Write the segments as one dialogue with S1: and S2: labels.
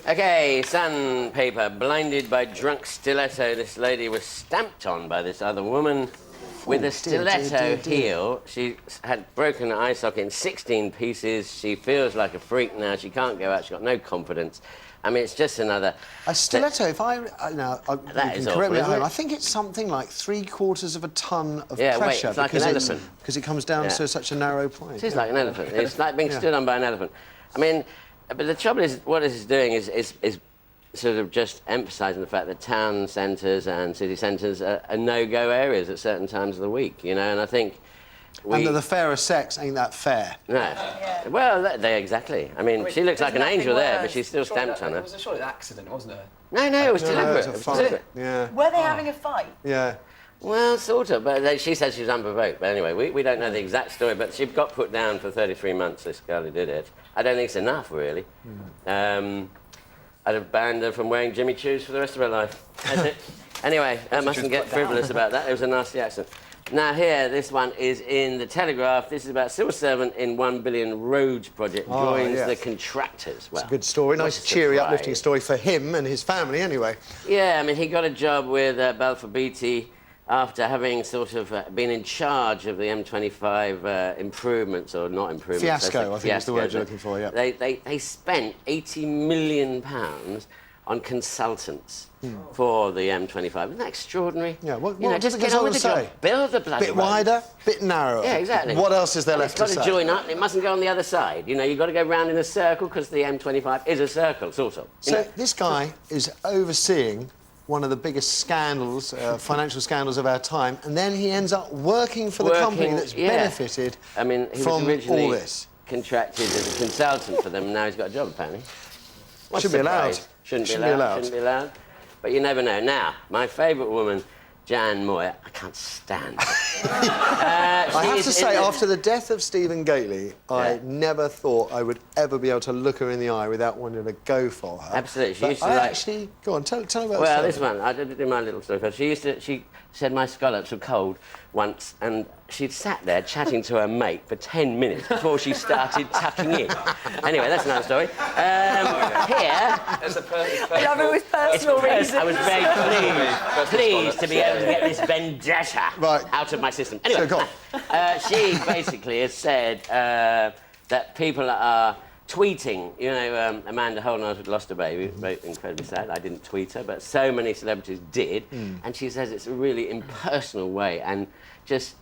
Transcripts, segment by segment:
S1: Okay, sandpaper. Blinded by drunk stiletto, this lady was stamped on by this other woman with a stiletto heel. She had broken her eye socket in 16 pieces. She feels like a freak now. She can't go out. She's got no confidence. I mean, it's just another...
S2: A stiletto, if I... Now,
S1: that is
S2: correct me at home.
S1: it?
S2: I think it's something like 3/4 of a ton of
S1: yeah,
S2: pressure.
S1: Wait, it's like an elephant.
S2: Because it comes down to such a narrow point.
S1: It is like an elephant. It's like being stood on by an elephant. I mean, but the trouble is, what this is doing is sort of just emphasising the fact that town centres and city centres are no-go areas at certain times of the week, you know, and I think...
S2: And that the fairer sex ain't that fair.
S1: No. Yeah. Well, exactly. I mean, she looks like an angel there, but she's still stamped on her.
S3: It was a short accident, wasn't it?
S1: No, it was deliberate.
S2: It was a fight. Yeah.
S4: Were they having a fight?
S2: Yeah.
S1: Well, sort of, but she said she was unprovoked. But anyway, we don't know the exact story, but she got put down for 33 months, this girl who did it. I don't think it's enough, really. I'd have banned her from wearing Jimmy Choos for the rest of her life. That's it. Anyway, I mustn't get frivolous about that. It was a nasty accident. Now here, this one is in the Telegraph. This is about civil servant in £1 billion roads project joins the contractors. Well,
S2: it's a good story. Nice, cheery, uplifting story for him and his family, anyway.
S1: Yeah, I mean, he got a job with Balfour Beatty after having sort of been in charge of the M25 improvements, or not improvements.
S2: Fiasco, I think is the word you're looking for, yeah.
S1: They spent £80 million on consultants for the M25. Isn't that extraordinary?
S2: Yeah, what
S1: just
S2: does
S1: get on with the
S2: say?
S1: job. Build the bloody
S2: Bit
S1: road.
S2: wider, bit narrower.
S1: Yeah, exactly.
S2: What else is there left to say?
S1: It's got to join up. It mustn't go on the other side. You know, you've got to go round in a circle because the M25 is a circle, sort of.
S2: So this guy is overseeing one of the biggest scandals, financial scandals of our time, and then he ends up working for the company that's benefited
S1: from
S2: was originally
S1: all this. Contracted as a consultant for them, and now he's got a job, apparently.
S2: Shouldn't be allowed.
S1: Shouldn't be allowed. But you never know. Now, my favourite woman, Jan Moyer, I can't stand her.
S2: I have to say, after the death of Stephen Gately, I never thought I would ever be able to look her in the eye without wanting to go for her.
S1: Absolutely. She
S2: but
S1: used to
S2: actually... Go on, tell me about
S1: well, this one. I did my little story first. She said my scallops were cold once, and she'd sat there chatting to her mate for 10 minutes before she started tucking in. Anyway, that's another story. Here...
S3: It's a personal...
S4: I mean, it was personal reasons.
S1: I was very pleased to be able to get this vendetta out of my system. Anyway,
S2: so go on.
S1: She basically has said that people are tweeting. You know, Amanda Holden had lost a baby, very incredibly sad. I didn't tweet her, but so many celebrities did. And she says it's a really impersonal way and just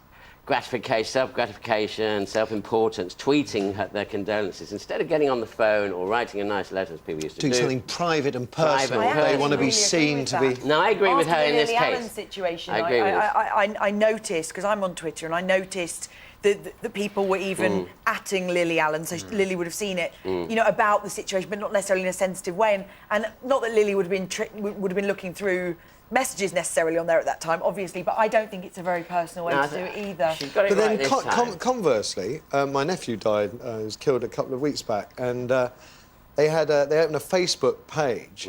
S1: gratification, self-gratification, self-importance, tweeting their condolences instead of getting on the phone or writing a nice letter as people used to do.
S2: Doing something private and personal. They want to be seen to be...
S1: No, I agree with her in this
S4: case. After the Lily Allen situation,
S1: I agree with
S4: I noticed, because I'm on Twitter, and I noticed that people were even atting Lily Allen, so Lily would have seen it, you know, about the situation, but not necessarily in a sensitive way. And not that Lily would have been looking through messages necessarily on there at that time, obviously, but I don't think it's a very personal way to do it either.
S1: She's got it
S2: But then, conversely, my nephew died, he was killed a couple of weeks back, and they opened a Facebook page,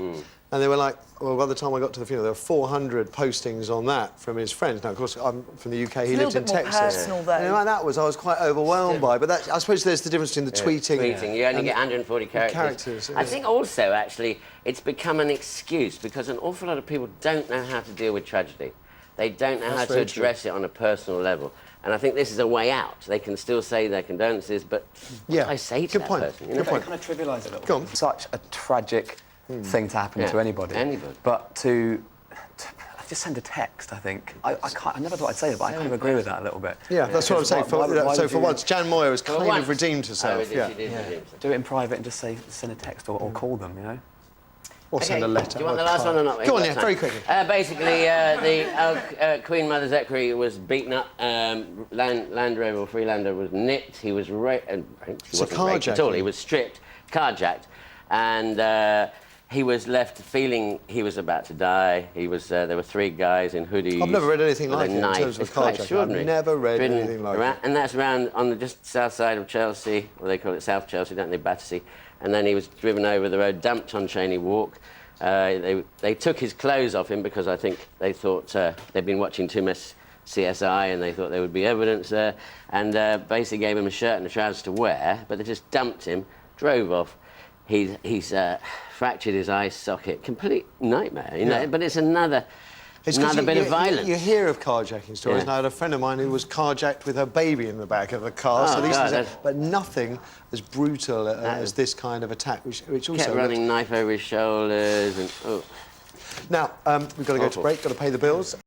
S2: and they were like, well, by the time I got to the funeral, there were 400 postings on that from his friends. Now, of course, I'm from the UK, he lives in Texas.
S4: Personal, though.
S2: And like that I was quite overwhelmed by, but I suppose there's the difference between the tweeting...
S1: You only get 140 characters. I think also, actually, it's become an excuse because an awful lot of people don't know how to deal with tragedy. They don't know how to address it on a personal level. And I think this is a way out. They can still say their condolences, but what do I say to that person?
S3: Good point. Kind of trivialise it a little.
S2: Go on.
S5: Such a tragic thing to happen to anybody. But to just send a text, I think. I never thought I'd say that, but I kind of agree with that a little bit.
S2: Yeah, that's what I'm saying. So for once, Jan Moyer has kind of redeemed herself.
S1: She did redeem herself.
S5: Do it in private and just send a text or call them, you know?
S2: Or send a letter.
S1: Do you want the last one or not?
S2: Go on, yeah, very quickly.
S1: Basically, the Queen Mother's equerry was beaten up. Land Rover or Freelander was nicked. He was raped. He wasn't raped at all. He was stripped, carjacked, and he was left feeling he was about to die. He was. There were 3 guys in hoodies.
S2: I've never read anything like it in terms of carjacking. I've never read anything like it.
S1: And that's around on the just south side of Chelsea, or they call it South Chelsea, don't they, Battersea. And then he was driven over the road, dumped on Cheney Walk. They took his clothes off him because I think they thought they'd been watching too much CSI and they thought there would be evidence there. And basically gave him a shirt and a trousers to wear, but they just dumped him, drove off. he's fractured his eye socket. Complete nightmare, you know.
S2: Yeah.
S1: But it's another bit of violence.
S2: You hear of carjacking stories.
S1: Yeah.
S2: And I had a friend of mine who was carjacked with her baby in the back of the car.
S1: Oh,
S2: so these
S1: God,
S2: things, but nothing as brutal as this kind of attack, which also
S1: Kept running knife over his shoulders and. Oh.
S2: Now we've got to go to
S1: Awful.
S2: break. Got to pay the bills.